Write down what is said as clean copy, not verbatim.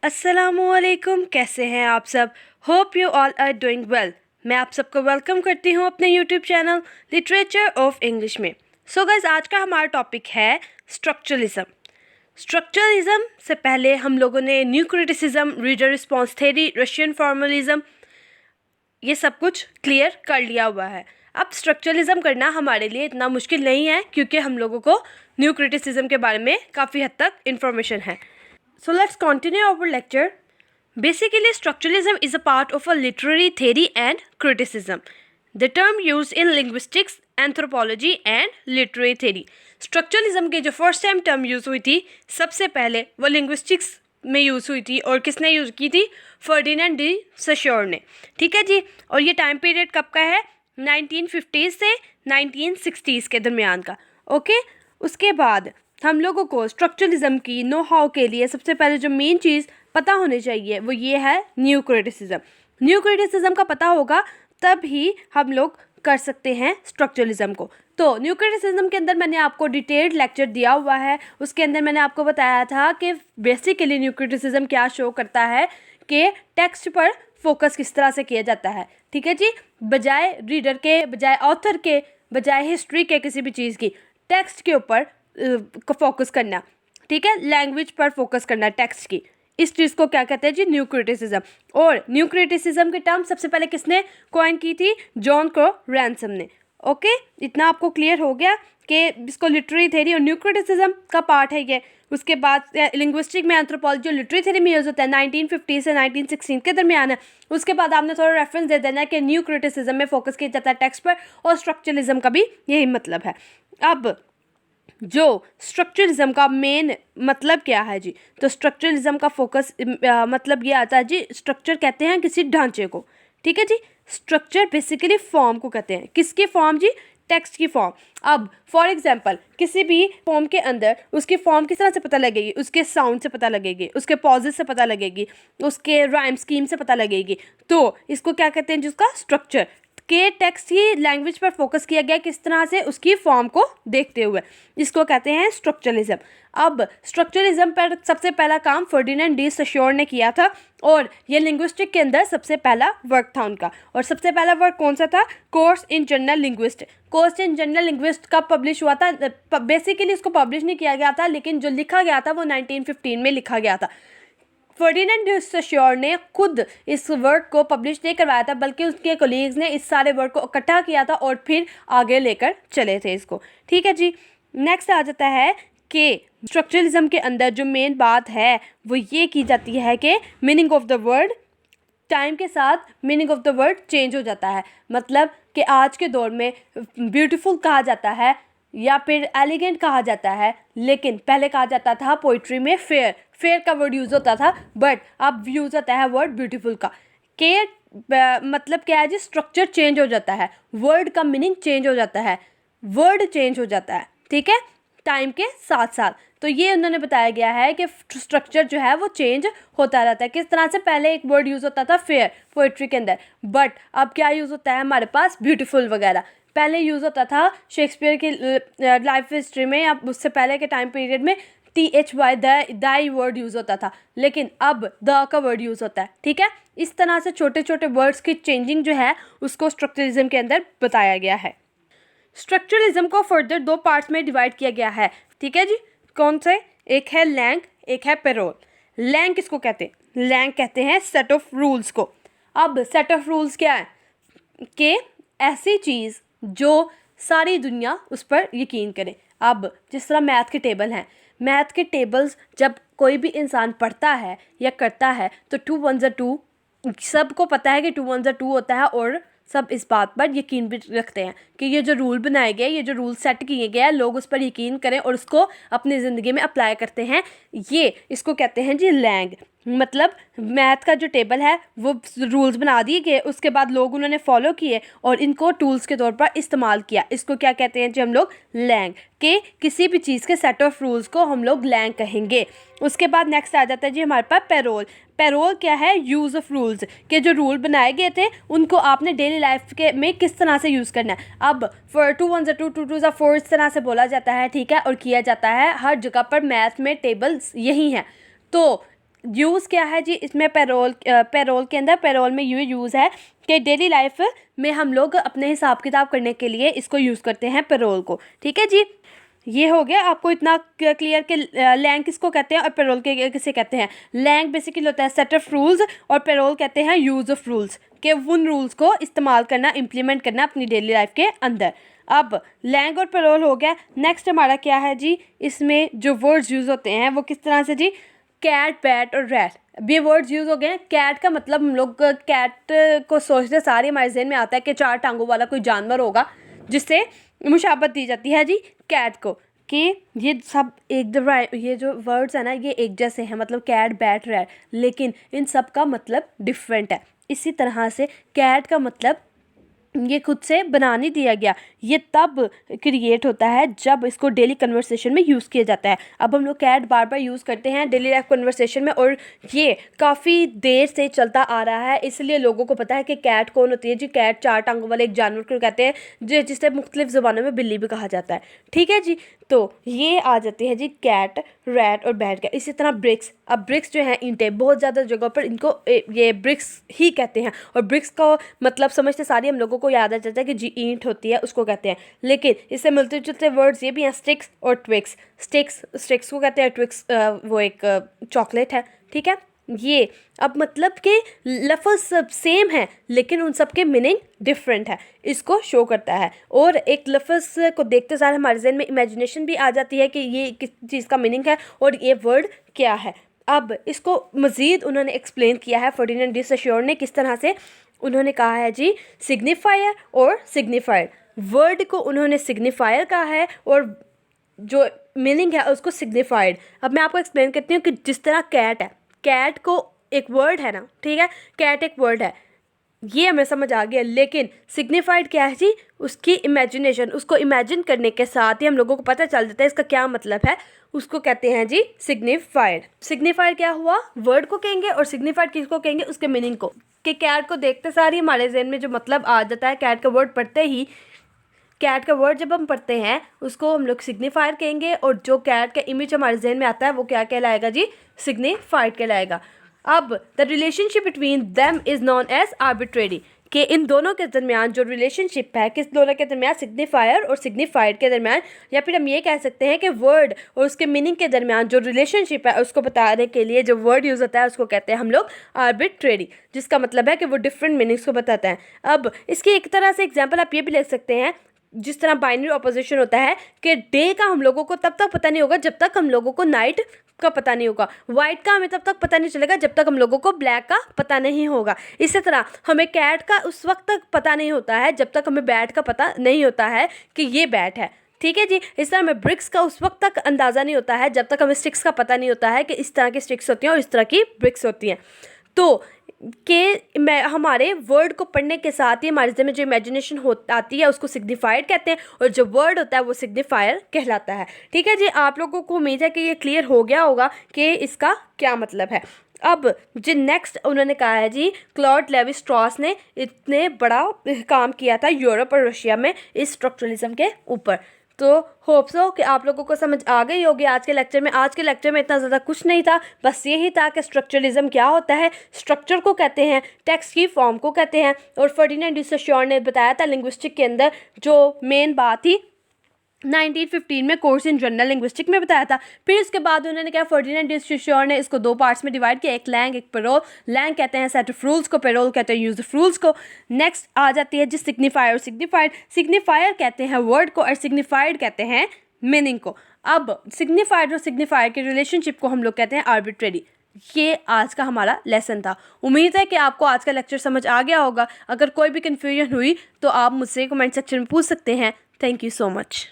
अस्सलामुअलैकुम, कैसे हैं आप सब। Hope you all are doing well. मैं आप सबको वेलकम करती हूँ अपने YouTube channel literature of English में। सो गाइस, आज का हमारा टॉपिक है स्ट्रक्चरलिज्म। स्ट्रक्चरलिज्म से पहले हम लोगों ने new criticism, reader response theory, Russian formalism, ये सब कुछ क्लियर कर लिया हुआ है। अब स्ट्रक्चरलिज्म करना हमारे लिए इतना मुश्किल नहीं है, क्योंकि हम लोगों को न्यू क्रिटिसिज्म के बारे में काफ़ी हद तक इन्फॉर्मेशन है। So let's continue our lecture. Basically, structuralism is a part of a literary theory and criticism. The term used in linguistics, anthropology and literary theory. Structuralism की जो फर्स्ट टाइम टर्म यूज़ हुई थी, सबसे पहले वो linguistics में use हुई थी। और किसने यूज़ की थी? फर्डिनेंड डी सश्योर ने। ठीक है जी। और ये टाइम पीरियड कब का है? 1950s से 1960s के दरमियान का। ओके। उसके बाद हम लोगों को स्ट्रक्चरलिज्म की नो हाउ के लिए सबसे पहले जो मेन चीज़ पता होनी चाहिए वो ये है न्यू क्रिटिसिज्म। न्यू क्रिटिसिज्म का पता होगा तब ही हम लोग कर सकते हैं स्ट्रक्चरलिज्म को। तो न्यू क्रिटिसिज्म के अंदर मैंने आपको डिटेल्ड लेक्चर दिया हुआ है। उसके अंदर मैंने आपको बताया था कि बेसिकली न्यू क्रिटिसिज्म क्या शो करता है कि टेक्स्ट पर फोकस किस तरह से किया जाता है। ठीक है जी। बजाय रीडर के, बजाय ऑथर के, बजाय हिस्ट्री के किसी भी चीज़ की, टेक्स्ट के ऊपर को फोकस करना। ठीक है। लैंग्वेज पर फोकस करना टेक्स्ट की। इस चीज़ को क्या कहते हैं जी? New criticism. और न्यू क्रिटिसिज्म की टर्म सबसे पहले किसने कॉइन की थी? जॉन को रैंसम ने। ओके। इतना आपको क्लियर हो गया कि इसको लिटरेरी थ्योरी और न्यू क्रिटिसिज्म का पार्ट है ये। उसके बाद लिंग्विस्टिक में एंथ्रोपोलॉजी और लिटरेरी थ्योरी में यूज़ होता है, 1950 से 1916 के दरमियान है। उसके बाद आपने थोड़ा रेफरेंस दे देना है कि न्यू क्रिटिसिज्म में फोकस किया जाता है टेक्स्ट पर, और स्ट्रक्चरलिज्म का भी यही मतलब है। अब जो स्ट्रक्चरलिज्म का मेन मतलब क्या है जी? तो स्ट्रक्चरलिज्म का फोकस मतलब ये आता है जी, स्ट्रक्चर कहते हैं किसी ढांचे को। ठीक है जी। स्ट्रक्चर बेसिकली फॉर्म को कहते हैं। किसकी फॉर्म जी? टेक्स्ट की फॉर्म। अब फॉर एग्जांपल किसी भी फॉर्म के अंदर उसकी फॉर्म किस तरह से पता लगेगी? उसके साउंड से पता लगेगी, उसके पॉजेस से पता लगेगी, उसके राइम स्कीम से पता लगेगी। तो इसको क्या कहते हैं? जिसका स्ट्रक्चर के टेक्स्ट की लैंग्वेज पर फोकस किया गया किस तरह से, उसकी फॉर्म को देखते हुए, इसको कहते हैं स्ट्रक्चरलिज्म। अब स्ट्रक्चरलिज्म पर सबसे पहला काम फर्डिनेंड डी सश्योर ने किया था, और ये लिंग्विस्टिक के अंदर सबसे पहला वर्क था उनका। और सबसे पहला वर्क कौन सा था? Course in general linguist. Course in general linguist कब पब्लिश हुआ था? बेसिकली इसको पब्लिश नहीं किया गया था, लेकिन जो लिखा गया था वो 1915 में लिखा गया था। फर्डिनेंड डी सश्योर ने खुद इस वर्क को पब्लिश नहीं करवाया था, बल्कि उसके कोलीग्स ने इस सारे वर्क को इकट्ठा किया था और फिर आगे लेकर चले थे इसको। ठीक है जी। नेक्स्ट आ जाता है कि स्ट्रक्चरलिज्म के अंदर जो मेन बात है वो ये की जाती है कि meaning of the word time के साथ meaning of the word change हो जाता है। मतलब कि आज के दौर में ब्यूटीफुल कहा जाता है या फिर एलिगेंट कहा जाता है, लेकिन पहले कहा जाता था पोइट्री में फेयर। फेयर का वर्ड यूज़ होता था, बट अब यूज़ होता है वर्ड ब्यूटीफुल का। के मतलब क्या है जी? स्ट्रक्चर चेंज हो जाता है, वर्ड का मीनिंग चेंज हो जाता है, वर्ड चेंज हो जाता है। ठीक है। टाइम के साथ साथ। तो ये उन्होंने बताया गया है कि स्ट्रक्चर जो है वो चेंज होता रहता है। किस तरह से? पहले एक वर्ड यूज़ होता था फेयर पोइट्री के अंदर, बट अब क्या यूज़ होता है हमारे पास? ब्यूटीफुल वगैरह। पहले यूज़ होता था शेक्सपियर की लाइफ हिस्ट्री में या उससे पहले के टाइम पीरियड में THY दाई वर्ड यूज़ होता था, लेकिन अब द का वर्ड यूज़ होता है। ठीक है। इस तरह से छोटे छोटे वर्ड्स की चेंजिंग जो है उसको स्ट्रक्चरलिज्म के अंदर बताया गया है। स्ट्रक्चरलिज्म को फर्दर दो पार्ट्स में डिवाइड किया गया है। ठीक है जी। कौन से? एक है लैंग, एक है पेरोल। लैंग किसको कहते हैं? लैंग कहते हैं सेट ऑफ रूल्स को। अब सेट ऑफ रूल्स क्या है? कि ऐसी चीज़ जो सारी दुनिया उस पर यकीन करे। अब जिस तरह मैथ के टेबल हैं, मैथ के टेबल्स जब कोई भी इंसान पढ़ता है या करता है तो 2 1 2, सबको पता है कि 2 1 2 होता है, और सब इस बात पर यकीन भी रखते हैं कि ये जो रूल बनाए गए, ये जो रूल सेट किए गए हैं, लोग उस पर यकीन करें और उसको अपनी ज़िंदगी में अप्लाई करते हैं। ये इसको कहते हैं जी लैंग। मतलब मैथ का जो टेबल है वो रूल्स बना दिए गए, उसके बाद लोग उन्होंने फॉलो किए और इनको टूल्स के तौर पर इस्तेमाल किया। इसको क्या कहते हैं जी? हम लोग लैंग। के किसी भी चीज़ के सेट ऑफ रूल्स को हम लोग लैंग कहेंगे। उसके बाद नेक्स्ट आ जाता है जी हमारे पास पेरोल। पेरोल क्या है? Use of rules. के जो रूल बनाए गए थे उनको आपने डेली लाइफ के में किस तरह से यूज़ करना है। अब फॉर 2 1 2 2 2 4 इस तरह से बोला जाता है। ठीक है। और किया जाता है हर जगह पर। मैथ में टेबल्स यही हैं। तो यूज़ क्या है जी इसमें, पैरोल के अंदर पैरोल में ये यूज़ है कि डेली लाइफ में हम लोग अपने हिसाब किताब करने के लिए इसको यूज़ करते हैं पैरोल को। ठीक है जी, ये हो गया आपको इतना क्लियर कि लैंग किसको कहते हैं और पैरोल के किसे कहते हैं। लैंग बेसिकली होता है सेट ऑफ रूल्स और पैरोल कहते हैं यूज़ ऑफ रूल्स, कि उन रूल्स को इस्तेमाल करना, इम्प्लीमेंट करना अपनी डेली लाइफ के अंदर। अब लैंग और पैरोल हो गया। नेक्स्ट हमारा क्या है जी, इसमें जो वर्ड्स यूज़ होते हैं वो किस तरह से जी, कैट, बैट और रैट, अब ये वर्ड्स यूज़ हो गए हैं। कैट का मतलब हम लोग कैट को सोचते सारे हमारे जहन में आता है कि 4 टांगों वाला कोई जानवर होगा, जिससे मुशाबत दी जाती है जी कैट को, कि ये सब ये जो वर्ड्स है ना ये एक जैसे हैं, मतलब कैट, बैट, रैट, लेकिन इन सब का मतलब डिफरेंट है। इसी तरह से कैट का मतलब ये खुद से बना नहीं दिया गया, ये तब क्रिएट होता है जब इसको डेली कन्वर्सेशन में यूज़ किया जाता है। अब हम लोग कैट बार बार यूज़ करते हैं डेली लाइफ कन्वर्सेशन में, और ये काफ़ी देर से चलता आ रहा है, इसलिए लोगों को पता है कि कैट कौन होती है जी। कैट 4 टांगों वाले एक जानवर को कहते हैं, जिसे मुख्तलिफ ज़बानों में बिल्ली भी कहा जाता है। ठीक है जी, तो ये आ जाती है जी कैट, रैट और बैट का। इसी तरह ब्रिक्स, अब ब्रिक्स जो हैं ईंटें, बहुत ज़्यादा जगह पर इनको ये ब्रिक्स ही कहते हैं, और ब्रिक्स का मतलब समझते सारी हम लोगों को याद आ जाता है कि जी ईंट होती है, उसको कहते हैं। लेकिन इससे मिलते जुलते वर्ड्स ये भी हैं, स्टिक्स और ट्विक्स। स्टिक्स को कहते हैं, ट्विक्स वो एक चॉकलेट है। ठीक है, ये अब मतलब कि लफ्ज़ सब सेम है लेकिन उन सब के मीनिंग डिफरेंट है, इसको शो करता है। और एक लफ्ज़ को देखते सार हमारे जहन में इमेजिनेशन भी आ जाती है कि ये किस चीज़ का मीनिंग है और ये वर्ड क्या है। अब इसको मज़ीद उन्होंने एक्सप्लेन किया है फर्डिनेंड डी सोश्योर ने, किस तरह से उन्होंने कहा है जी, सिग्निफायर और सिग्निफाइड। वर्ड को उन्होंने सिग्निफायर कहा है और जो मीनिंग है उसको सिग्निफाइड। अब मैं आपको एक्सप्लेन करती हूँ कि जिस तरह कैट है, कैट को एक वर्ड है ना, ठीक है, कैट एक वर्ड है, ये हमें समझ आ गया, लेकिन सिग्निफाइड क्या है जी, उसकी इमेजिनेशन, उसको इमेजिन करने के साथ ही हम लोगों को पता चल जाता है इसका क्या मतलब है, उसको कहते हैं जी सिग्निफाइड। सिग्निफाइड क्या हुआ, वर्ड को कहेंगे, और सिग्निफाइड किसको कहेंगे, उसके मीनिंग को, कि कैट को देखते सार ही हमारे जहन में जो मतलब आ जाता है, कैट का वर्ड पढ़ते ही, कैट का वर्ड जब हम पढ़ते हैं उसको हम लोग सिग्निफायर कहेंगे, और जो कैट का इमेज हमारे जहन में आता है वो क्या कहलाएगा जी, सिग्निफाइड कहलाएगा। अब the relationship between them is known as arbitrary, कि इन दोनों के दरमियान जो रिलेशनशिप है, किस दोनों के दरमियान, सिग्निफायर और सिग्निफाइड के दरमियान, या फिर हम ये कह सकते हैं कि वर्ड और उसके मीनिंग के दरमियान जो रिलेशनशिप है उसको बताने के लिए जो वर्ड यूज़ होता है उसको कहते हैं हम लोग आर्बिट्रेरी, जिसका मतलब है कि वो डिफरेंट मीनिंग्स को बताता है। अब इसकी एक तरह से एग्जाम्पल आप ये भी ले सकते हैं, जिस तरह बाइनरी ऑपोजिशन होता है कि डे का हम लोगों को तब तक पता नहीं होगा जब तक हम लोगों को नाइट का पता नहीं होगा, वाइट का हमें तब तक पता नहीं चलेगा जब तक हम लोगों को ब्लैक का पता नहीं होगा। इसी तरह हमें कैट का उस वक्त तक पता नहीं होता है जब तक हमें बैट का पता नहीं होता है कि ये बैट है। ठीक है जी, इस तरह हमें ब्रिक्स का उस वक्त तक अंदाज़ा नहीं होता है जब तक हमें स्टिक्स का पता नहीं होता है कि इस तरह की स्टिक्स होती हैं और इस तरह की ब्रिक्स होती हैं। तो मैं हमारे वर्ड को पढ़ने के साथ ही हमारे जहन में जो इमेजिनेशन आती है उसको सिग्निफाइड कहते हैं, और जो वर्ड होता है वो सिग्निफायर कहलाता है। ठीक है जी, आप लोगों को उम्मीद है कि ये क्लियर हो गया होगा कि इसका क्या मतलब है। अब जो नेक्स्ट उन्होंने कहा है जी, क्लॉड लेवी स्ट्रॉस ने इतने बड़ा काम किया था यूरोप और रशिया में इस स्ट्रक्चरलिज्म के ऊपर। तो होप सो कि आप लोगों को समझ आ गई होगी आज के लेक्चर में। आज के लेक्चर में इतना ज़्यादा कुछ नहीं था, बस यही था कि स्ट्रक्चरलिज्म क्या होता है, स्ट्रक्चर को कहते हैं, टेक्स्ट की फॉर्म को कहते हैं, और फर्डिनेंड डी सोश्योर ने बताया था लिंग्विस्टिक के अंदर जो मेन बात थी 1915 में कोर्स इन जनरल लिंग्विस्टिक में बताया था। फिर उसके बाद उन्होंने क्या, फर्डिनेंड डी सोश्योर ने इसको 2 पार्ट्स में डिवाइड किया, एक लैंग एक पैरोल। लैंग कहते हैं सेट ऑफ रूल्स को, पैरोल कहते हैं यूज ऑफ रूल्स को। नेक्स्ट आ जाती है जिस सिग्निफायर और सिग्निफाइड। सिग्निफायर कहते हैं वर्ड को और सिग्निफाइड कहते हैं मीनिंग को। अब सिग्निफाइड और सिग्निफायर के रिलेशनशिप को हम लोग कहते हैं आर्बिट्रेरी। ये आज का हमारा लेसन था। उम्मीद है कि आपको आज का लेक्चर समझ आ गया होगा। अगर कोई भी कन्फ्यूजन हुई तो आप मुझसे कमेंट सेक्शन में पूछ सकते हैं। Thank you so much.